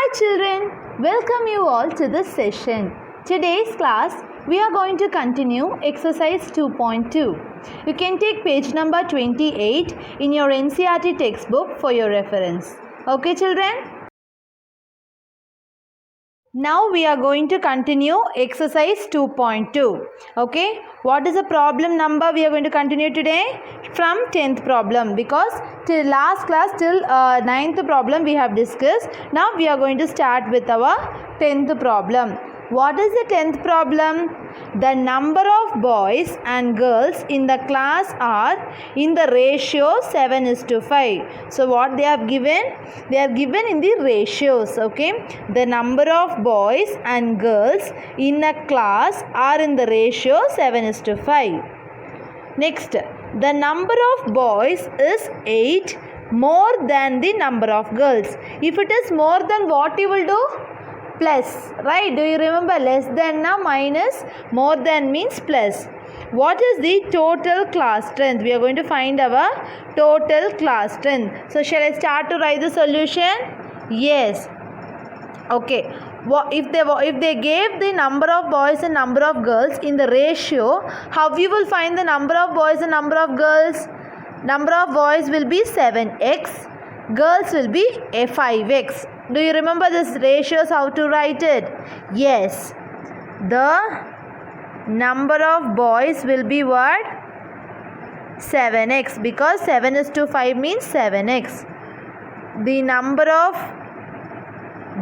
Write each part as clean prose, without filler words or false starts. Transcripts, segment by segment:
Hi children, welcome you all to this session. Today's class we are going to continue exercise 2.2. You can take page number 28 in your NCERT textbook for your reference. Okay children? Now we are going to continue exercise 2.2. Okay, what is the problem number we are going to continue today? From 10th problem, because till last class till 9th problem we have discussed. Now we are going to start with our 10th problem. What is the 10th problem? The number of boys and girls in the class are in the ratio 7:5. So what they have given? They are given in the ratios. Okay. The number of boys and girls in a class are in the ratio 7:5. Next, the number of boys is 8 more than the number of girls. If it is more than, what you will do? Plus, right? Do you remember? Less than now minus, more than means plus. What is the total class strength? We are going to find our total class strength. So shall I start to write the solution? Yes. Okay. If they gave the number of boys and number of girls in the ratio, how you will find the number of boys and number of girls? Number of boys will be 7x, girls will be 5x. Do you remember this ratios, how to write it? Yes. The number of boys will be what? 7x, because 7:5 means 7x. The number of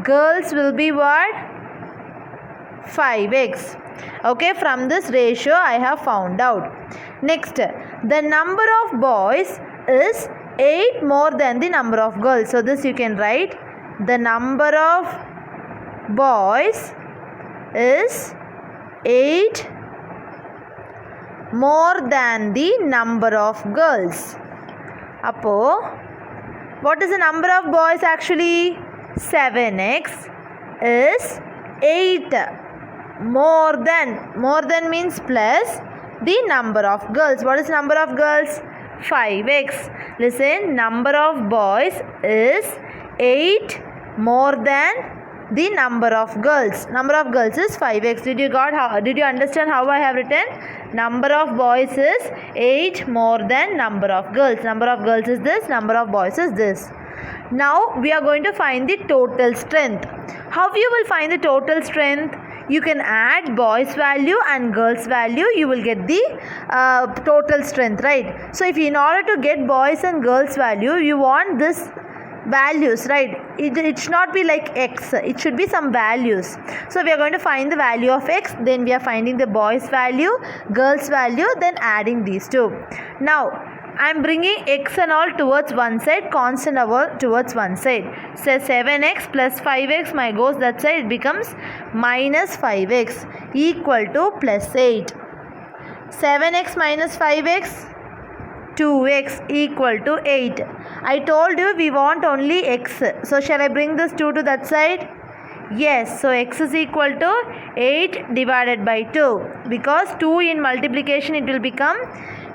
girls will be what? 5x. Okay, from this ratio I have found out. Next, the number of boys is 8 more than the number of girls. So this you can write. The number of boys is 8 more than the number of girls. Appo, what is the number of boys actually? 7x is 8 more than means plus the number of girls. What is number of girls? 5x. Listen, number of boys is 8 more than the number of girls. Number of girls is 5x. Did you understand how I have written? Number of boys is 8 more than number of girls. Number of girls is this, number of boys is this. Now we are going to find the total strength. How you will find the total strength? You can add boys value and girls value, you will get the total strength, right? So if in order to get boys and girls value, you want this values, right? It should not be like x, it should be some values. So we are going to find the value of x, then we are finding the boys value, girls value, then adding these two. Now I am bringing x and all towards one side, constant towards one side. So 7x plus 5x goes that side, it becomes minus 5x equal to plus 8. 7x minus 5x, 2x equal to 8. I told you we want only x. So shall I bring this 2 to that side? Yes. So x is equal to 8 divided by 2. Because 2 in multiplication it will become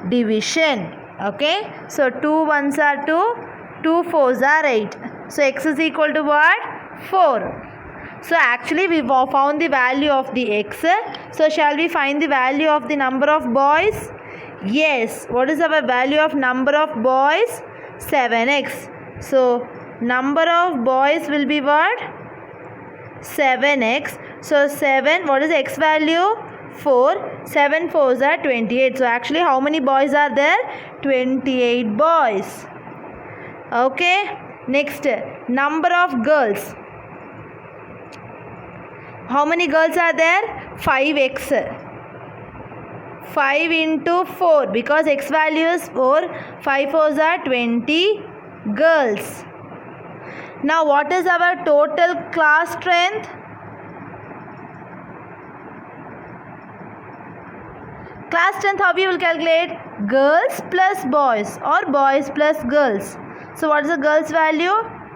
division. Okay. So 2 ones are 2, 2 fours are 8. So x is equal to what? 4. So actually we found the value of the x. So shall we find the value of the number of boys? Yes. What is our value of number of boys? 7x. So number of boys will be what? 7x. So 7, what is the x value? 4. 7 fours are 28. So actually how many boys are there? 28 boys. Okay. Next, number of girls. How many girls are there? 5x. 5 into 4, because x value is 4, 5 fours are 20 girls. Now what is our total class strength? Class strength, how we will calculate? Girls plus boys or boys plus girls. So what is the girls value?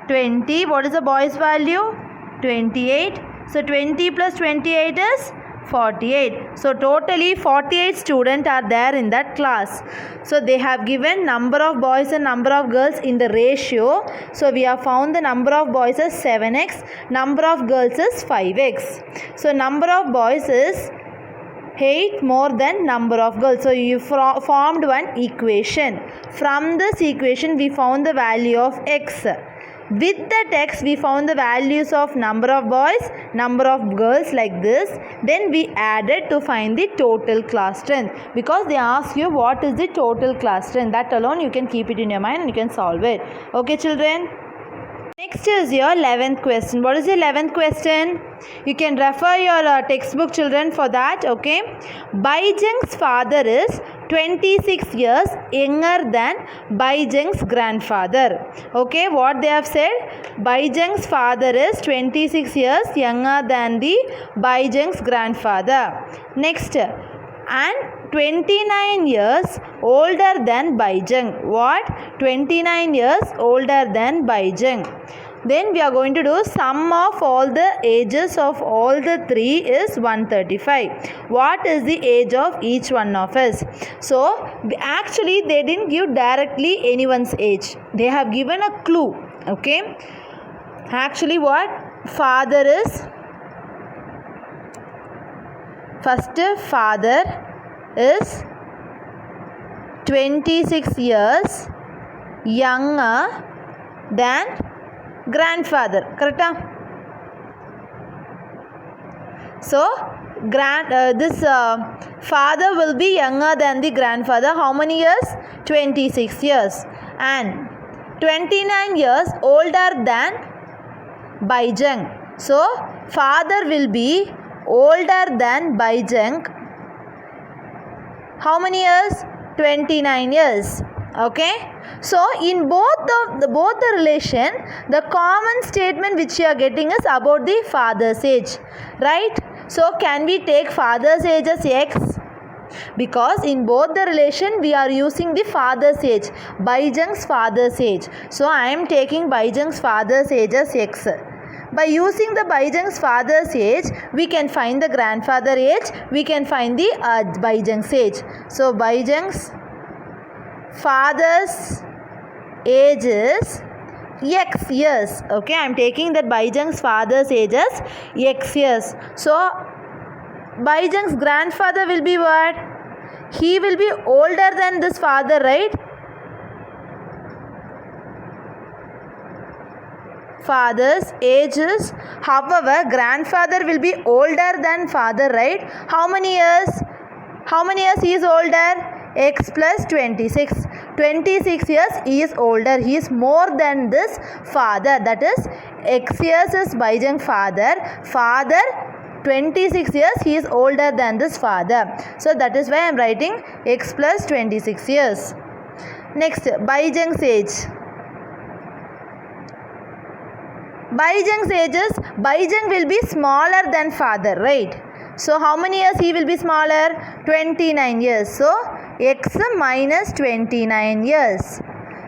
20. What is the boys value? 28. So 20 plus 28 is 48. So totally 48 students are there in that class. So they have given number of boys and number of girls in the ratio. So we have found the number of boys is 7x, number of girls is 5x. So number of boys is 8 more than number of girls. So you formed one equation. From this equation we found the value of x. With that x we found the values of number of boys, number of girls like this. Then we added to find the total class strength, because they ask you what is the total class strength. That alone you can keep it in your mind and you can solve it. Okay children. Next is your 11th question. What is your 11th question? You can refer your textbook children for that. Okay. Baijeng's father is 26 years younger than Baijeng's grandfather. Okay. What they have said? Baijeng's father is 26 years younger than the Baijeng's grandfather. Next. And 29 years older than Baijeng. What? 29 years older than Baijeng. Then we are going to do sum of all the ages of all the three is 135. What is the age of each one of us? So actually they didn't give directly anyone's age. They have given a clue. Okay. Actually what? Father is... First, father is 26 years younger than grandfather. Correct? So, this father will be younger than the grandfather. How many years? 26 years. And 29 years older than Baijeng. So, father will be older than Baijeng. How many years? 29 years. Okay. So in both the relation, the common statement which you are getting is about the father's age. Right? So can we take father's age as x? Because in both the relation we are using the father's age. Baijeng's father's age. So I am taking Baijeng's father's age as x. By using the Baijeng's father's age, we can find the grandfather age, we can find the Baijeng's age. So Baijeng's father's age is x years. Okay, I am taking that Baijeng's father's age as x years. So Baijeng's grandfather will be what? He will be older than this father, right? Father's ages. However, grandfather will be older than father, right? How many years? How many years he is older? X plus 26. 26 years he is older. He is more than this father. That is, x years is Baijeng father. Father 26 years he is older than this father. So that is why I am writing x plus 26 years. Next, Baijeng's age. Baijeng's ages, Baijeng will be smaller than father, right? So how many years he will be smaller? 29 years. So x minus 29 years.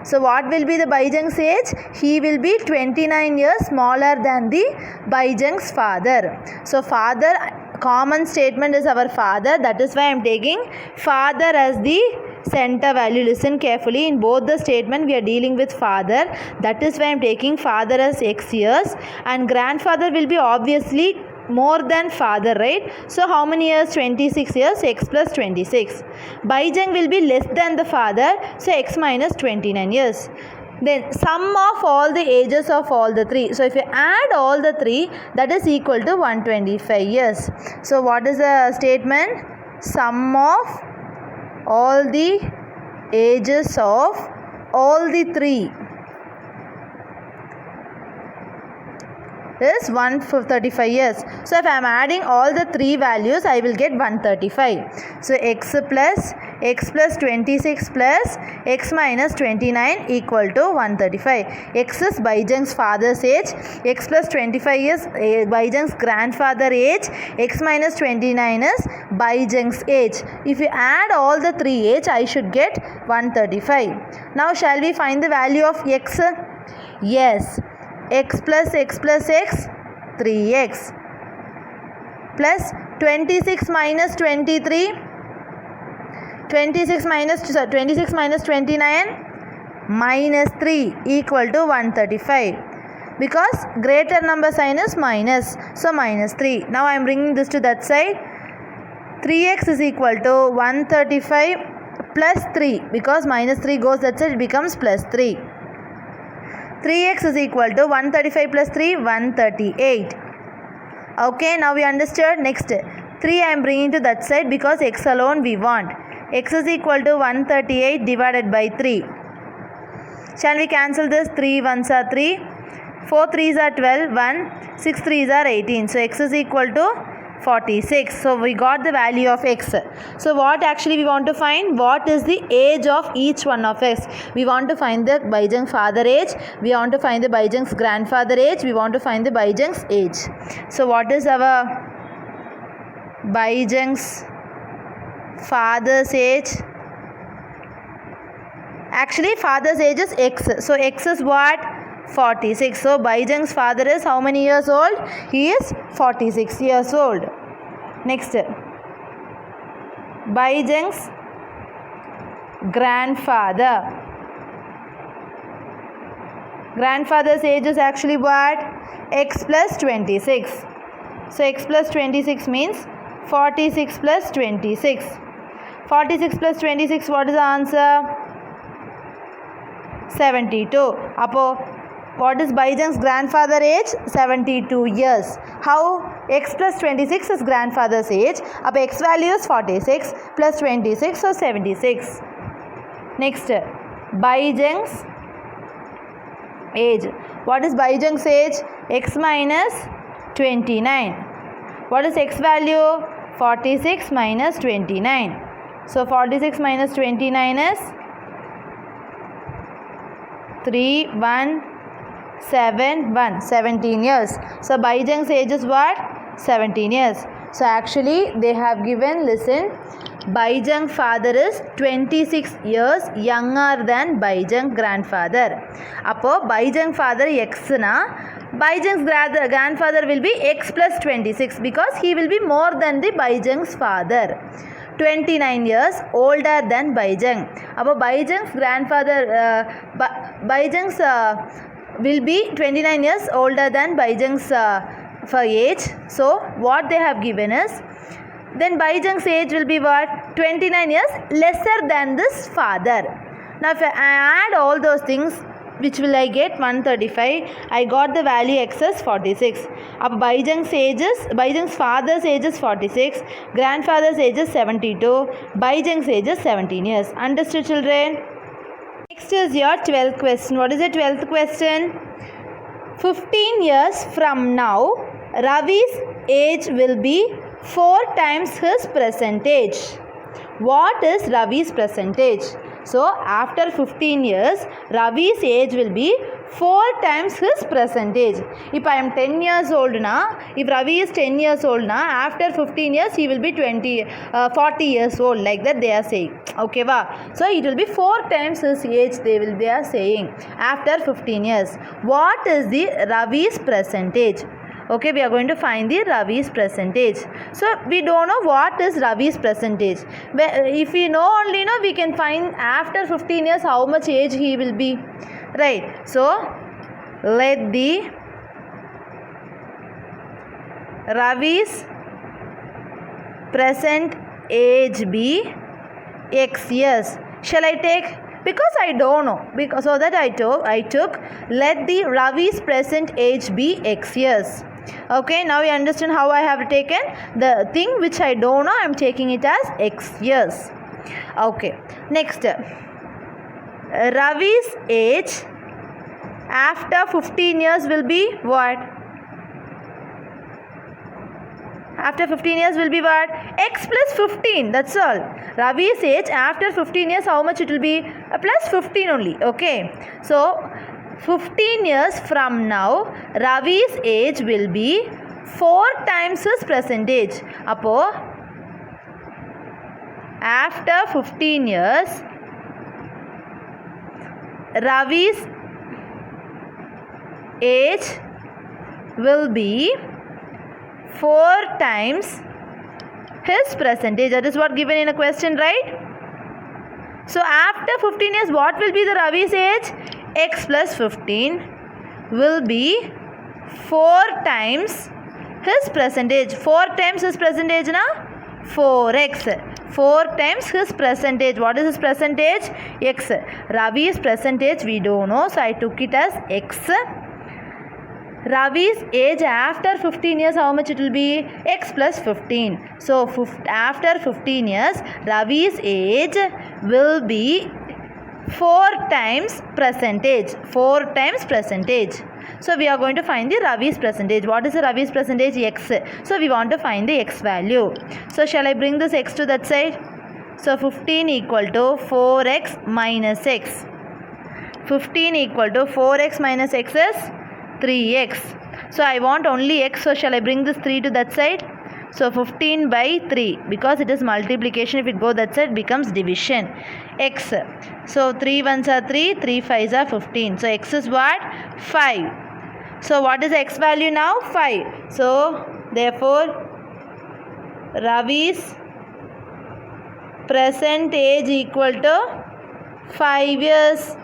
So what will be the Baijeng's age? He will be 29 years smaller than the Baijeng's father. So father, common statement is our father. That is why I am taking father as the center value. Listen carefully. In both the statement we are dealing with father. That is why I am taking father as x years. And grandfather will be obviously more than father, right? So how many years? 26 years. X plus 26. Baijeng will be less than the father. So x minus 29 years. Then sum of all the ages of all the three. So if you add all the three, that is equal to 125 years. So what is the statement? Sum of all the ages of all the three is 135 years. So if I am adding all the three values, I will get 135. So x plus 26 plus x minus 29 equal to 135. X is Baijeng's father's age. X plus 25 is Baijeng's grandfather age. X minus 29 is Baijeng's age. If you add all the three age, I should get 135. Now shall we find the value of x? Yes. X plus x, 3x plus 26 minus 23. 26 minus 29 minus 3 equal to 135. Because greater number sign is minus. So minus 3. Now I am bringing this to that side. 3x is equal to 135 plus 3. Because minus 3 goes that side, it becomes plus 3. 3x is equal to 135 plus 3, 138. Okay, now we understood. Next, 3 I am bringing to that side because x alone we want. X is equal to 138 divided by 3. Shall we cancel this? 3 ones are 3. 4 3s are 12. 1. 6 3s are 18. So x is equal to 46. So we got the value of x. So what actually we want to find? What is the age of each one of x? We want to find the Baijang father age. We want to find the Baijang's grandfather age. We want to find the Baijang's age. So what is our Baijang's father's age? Actually father's age is x. So x is what? 46. So Baijang's father is how many years old? He is 46 years old. Next, Baijang's grandfather. Grandfather's age is actually what? X plus 26. So x plus 26 means 46 plus 26. 46 plus 26, what is the answer? 72. Apo, what is Baijang's grandfather age? 72 years. How? X plus 26 is grandfather's age. Up x value is 46 plus 26, so 76. Next, Baijang's age. What is Baijang's age? X minus 29. What is x value? 46 minus 29. So 46 minus 29 is 3, 1, 7, 1. 17 years. So Baijang's age is what? 17 years. So actually they have given, listen, Baijang father is 26 years younger than Baijang grandfather. Appo Baijang father x na, Baijang's grandfather will be x plus 26 because he will be more than the Baijang's father. 29 years older than Baijang. Appo Baijang's grandfather, Baijang's will be 29 years older than Baijang's for age. So what they have given is, then Baijang's age will be what? 29 years lesser than this father. Now if I add all those things, which will I get? 135. I got the value x as 46. Up Baijang's father's age is 46. Grandfather's age is 72. Baijang's age is 17 years. Understood, children? Next is your 12th question. What is the 12th question? 15 years from now, Ravi's age will be 4 times his present age. What is Ravi's present age? So after 15 years, Ravi's age will be 4 times his present age. If I am 10 years old now, if Ravi is 10 years old now, after 15 years he will be 40 years old, like that they are saying. Okay, va? So it will be 4 times his age they are saying after 15 years. What is the Ravi's present age? Okay, we are going to find the Ravi's percentage. So we don't know what is Ravi's percentage. If we know only, we can find after 15 years how much age he will be. Right. So let the Ravi's present age be x years. Shall I take? Because I don't know. Because so that I took let the Ravi's present age be x years. Okay, now you understand how I have taken the thing which I don't know. I am taking it as x years. Okay, next, Ravi's age after 15 years will be what? After 15 years will be what? X plus 15. That's all. Ravi's age after 15 years, how much it will be? Plus 15 only. Okay. So 15 years from now, Ravi's age will be 4 times his present age. Appo, after 15 years, Ravi's age will be 4 times his percentage. That is what given in a question, right? So after 15 years, what will be the Ravi's age? X plus 15 will be 4 times his percentage. 4 times his percentage na? 4x. 4 times his percentage. What is his percentage? X. Ravi's percentage we don't know, so I took it as X. Ravi's age after 15 years, how much it will be? X plus 15. So after 15 years, Ravi's age will be 4 times percentage. 4 times percentage. So we are going to find the Ravi's percentage. What is the Ravi's percentage? X. So we want to find the X value. So shall I bring this X to that side? So 15 equal to 4x minus x. 15 equal to 4x minus x is 3x. So I want only x. So shall I bring this 3 to that side? So 15 by 3, because it is multiplication. If it go that side, becomes division. X. So 3 ones are 3, 3 5s are 15. So x is what? 5. So what is the x value now? 5. So therefore Ravi's present age equal to 5 years.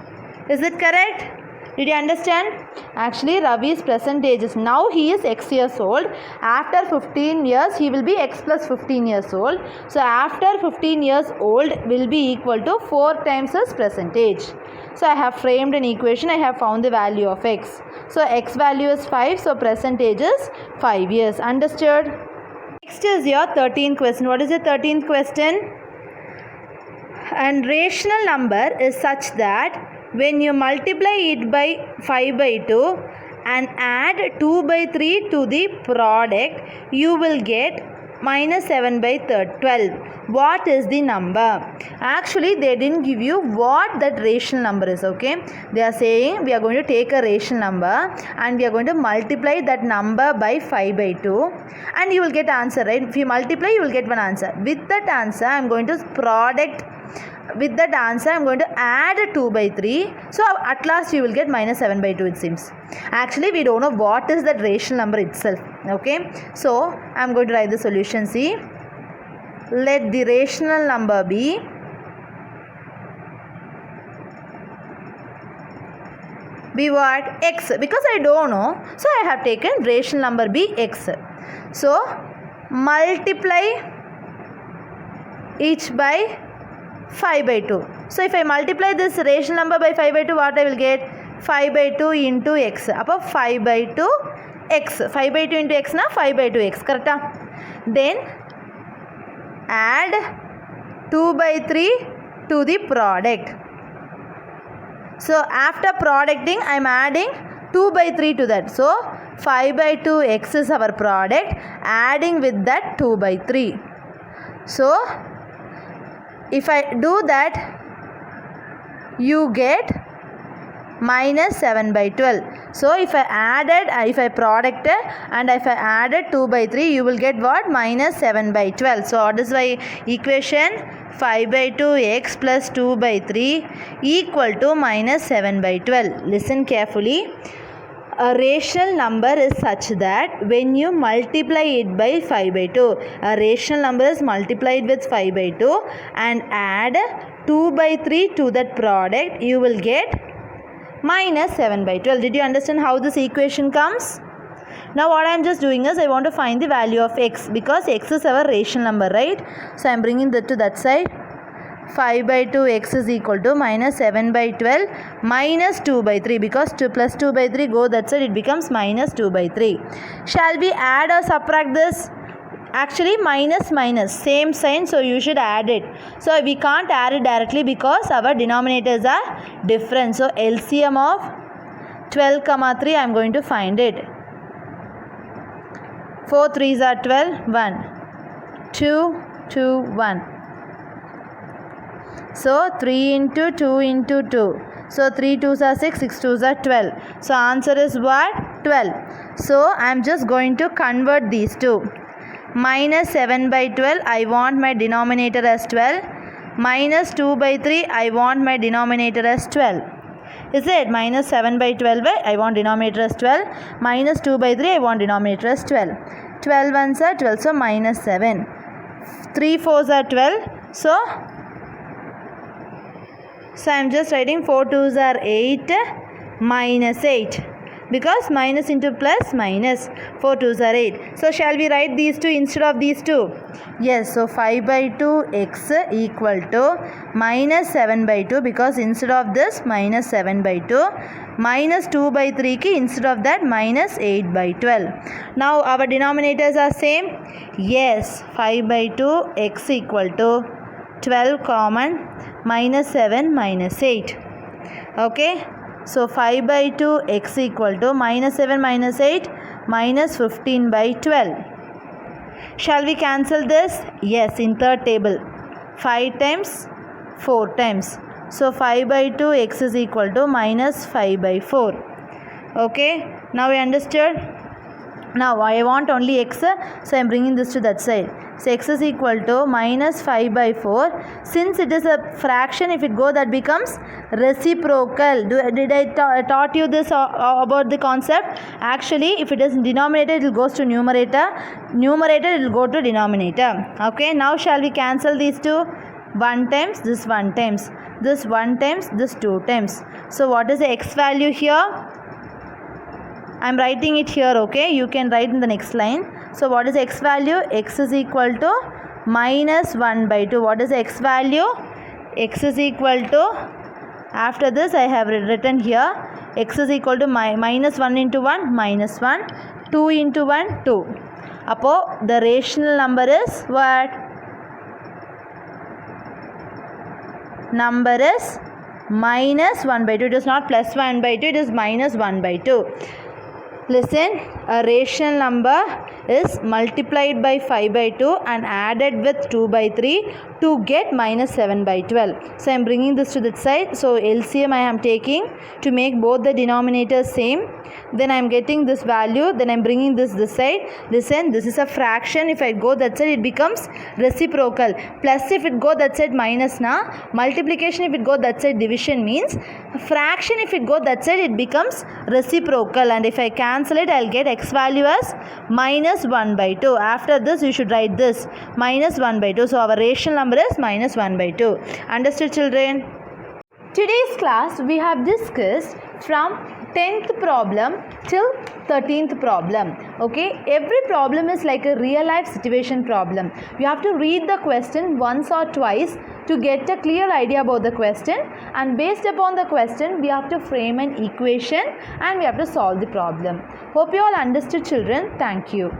Is it correct? Did you understand? Actually, Ravi's present age is, now he is x years old. After 15 years, he will be x plus 15 years old. So after 15 years old will be equal to 4 times his present age. So I have framed an equation. I have found the value of x. So x value is 5. So present age is 5 years. Understood? Next is your 13th question. What is the 13th question? And rational number is such that when you multiply it by 5 by 2 and add 2 by 3 to the product, you will get minus 7 by 12. What is the number? Actually, they didn't give you what that rational number is, okay? They are saying we are going to take a rational number and we are going to multiply that number by 5 by 2 and you will get answer, right? If you multiply, you will get one answer. With that answer, I am going to product. With that answer, I am going to add 2 by 3. So at last you will get minus 7 by 2, it seems. Actually, we don't know what is that rational number itself. Okay. So I am going to write the solution. See. Let the rational number be what? X. Because I don't know. So I have taken rational number be X. So multiply each by 5 by 2. So if I multiply this rational number by 5 by 2, what I will get? 5 by 2 into x. Appo 5 by 2 x. 5 by 2 into x na 5 by 2 x. Correct? Then add 2 by 3 to the product. So after producting, I am adding 2 by 3 to that. So 5 by 2 x is our product. Adding with that 2 by 3. So if I do that, you get minus 7 by 12. So if I producted and if I added 2 by 3, you will get what? Minus 7 by 12. So what is my equation? 5 by 2 x plus 2 by 3 equal to minus 7 by 12. Listen carefully. A rational number is such that when you multiply it by 5 by 2, a rational number is multiplied with 5 by 2 and add 2 by 3 to that product, you will get minus 7 by 12. Did you understand how this equation comes? Now what I am just doing is I want to find the value of x because x is our rational number, right? So I am bringing that to that side. 5 by 2 x is equal to minus 7 by 12 minus 2 by 3 because 2 plus 2 by 3 go that side, it becomes minus 2 by 3. Shall we add or subtract this? Actually minus minus same sign, so you should add it. So we can't add it directly because our denominators are different. So LCM of 12 comma 3 I am going to find it. 4 3s are 12, 1, 2, 2, 1. So 3 into 2 into 2. So 3 2s are 6, 6 2s are 12. So answer is what? 12. So I am just going to convert these two. Minus 7 by 12, I want my denominator as 12. Minus 2 by 3, I want my denominator as 12. Is it? Minus 7 by 12, I want denominator as 12. Minus 2 by 3, I want denominator as 12. 12 ones are 12, so minus 7. 3 4s are 12. So I am just writing 4 2s are 8 minus 8. Because minus into plus minus, 4 2s are 8. So shall we write these two instead of these two? Yes, so 5 by 2 x equal to minus 7 by 2, because instead of this minus 7 by 2, minus 2 by 3 ki instead of that minus 8 by 12. Now our denominators are same. Yes, 5 by 2 x equal to 12 common minus 7 minus 8. Okay. So 5 by 2 x equal to minus 7 minus 8 minus 15 by 12. Shall we cancel this? Yes, in third table. 5 times 4 times. So 5 by 2 x is equal to minus 5 by 4. Okay. Now we understood? Now I want only x, so I am bringing this to that side. So x is equal to minus 5 by 4. Since it is a fraction, if it go, that becomes reciprocal. Did I taught you this about the concept? Actually, if it is denominator, it will goes to numerator. Numerator, it will go to denominator. Okay. Now shall we cancel these two? 1 times, this 1 times. This 1 times, this 2 times. So what is the x value here? I am writing it here, okay? You can write in the next line. So what is x value? X is equal to minus 1 by 2. What is the x value? X is equal to, after this I have written here, x is equal to minus 1 into 1, minus 1, 2 into 1, 2. Appo the rational number is what? Number is minus 1 by 2. It is not plus 1 by 2, it is minus 1 by 2. Listen, a rational number is multiplied by 5 by 2 and added with 2 by 3 to get minus 7 by 12. So I am bringing this to that side. So LCM I am taking to make both the denominators same. Then I am getting this value. Then I am bringing this side. Listen, this is a fraction. If I go that side, it becomes reciprocal. Plus if it go that side, minus na. Multiplication if it go that side, division means. Fraction if it go that side, it becomes reciprocal. And if I cancel it, I will get x value as minus 1 by 2. After this, you should write this minus 1 by 2. So our rational number is minus 1 by 2. Understood, children? Today's class we have discussed from 10th problem till 13th problem. Okay, every problem is like a real life situation problem. You have to read the question once or twice to get a clear idea about the question, and based upon the question we have to frame an equation and we have to solve the problem. Hope you all understood, children. Thank you.